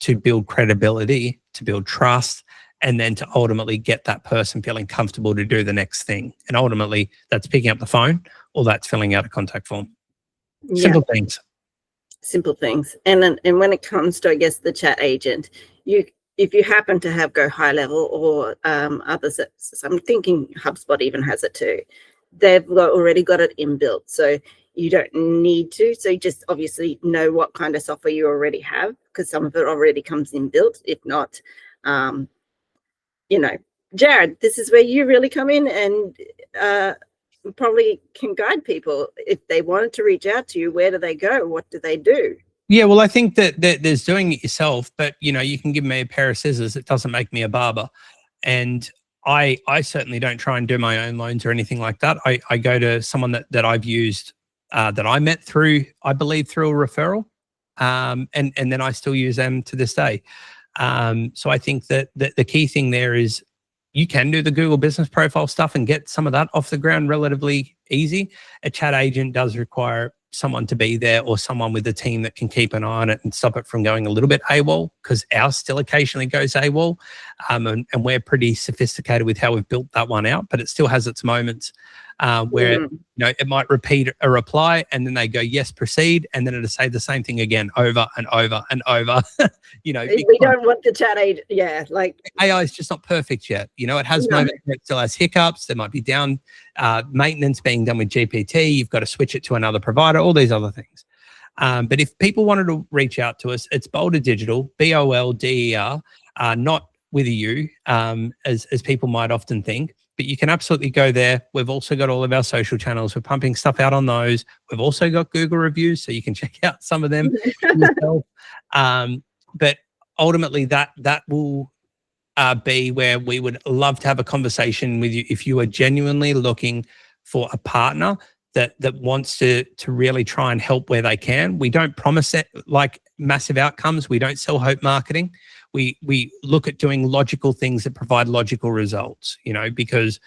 to build credibility, to build trust, and then to ultimately get that person feeling comfortable to do the next thing. And ultimately, that's picking up the phone or that's filling out a contact form. Simple things. Simple things. And when it comes to, I guess, the chat agent, if you happen to have Go High Level or others, I'm thinking HubSpot even has it too. They've already got it inbuilt, so you don't need to. So you just obviously know what kind of software you already have, because some of it already comes inbuilt. If not, Jarryd, this is where you really come in and probably can guide people. If they wanted to reach out to you, where do they go? What do they do? Yeah, well, I think that there's doing it yourself, but you can give me a pair of scissors. It doesn't make me a barber. And I certainly don't try and do my own loans or anything like that. I go to someone that I've used, that I met through, I believe, through a referral. And then I still use them to this day. So I think that the key thing there is, you can do the Google business profile stuff and get some of that off the ground relatively easy. A chat agent does require someone to be there, or someone with a team that can keep an eye on it and stop it from going a little bit AWOL, because ours still occasionally goes AWOL. And we're pretty sophisticated with how we've built that one out, but it still has its moments where it might repeat a reply and then they go, yes, proceed. And then it'll say the same thing again over and over and over. We don't want the chat agent. Yeah. Like AI is just not perfect yet. It has moments where it still has hiccups. There might be down maintenance being done with GPT. You've got to switch it to another provider, all these other things. But if people wanted to reach out to us, it's Bolder Digital, BOLDER, not with a U, as people might often think. But you can absolutely go there. We've also got all of our social channels. We're pumping stuff out on those. We've also got Google reviews, so you can check out some of them yourself. But ultimately, that will be where we would love to have a conversation with you if you are genuinely looking for a partner that wants to really try and help where they can. We don't promise it like massive outcomes. We don't sell hope marketing. We look at doing logical things that provide logical results, because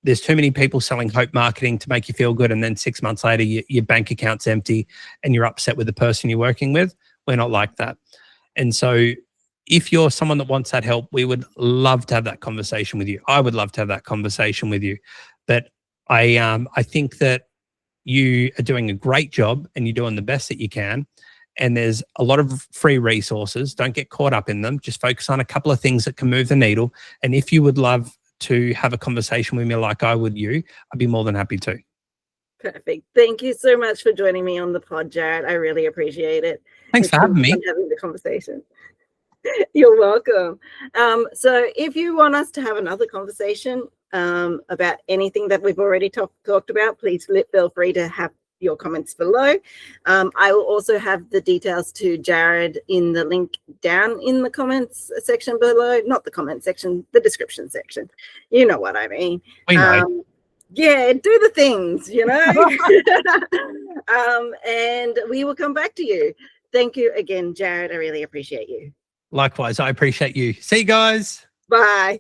there's too many people selling hope marketing to make you feel good, and then 6 months later your bank account's empty and you're upset with the person you're working with. We're not like that. And so if you're someone that wants that help, we would love to have that conversation with you. I would love to have that conversation with you. But I think that you are doing a great job and you're doing the best that you can. And there's a lot of free resources. Don't get caught up in them. Just focus on a couple of things that can move the needle. And if you would love to have a conversation with me like I would you, I'd be more than happy to. Perfect. Thank you so much for joining me on the pod, Jarryd. I really appreciate it. Thanks for having me. Having the conversation. You're welcome. So if you want us to have another conversation about anything that we've already talked about, please feel free to have your comments below. I will also have the details to Jarryd in the link down in the comments section below. Not the comment section, the description section. You know what I mean. We know. Yeah, do the things, and we will come back to you. Thank you again, Jarryd. I really appreciate you. Likewise, I appreciate you. See you guys. Bye.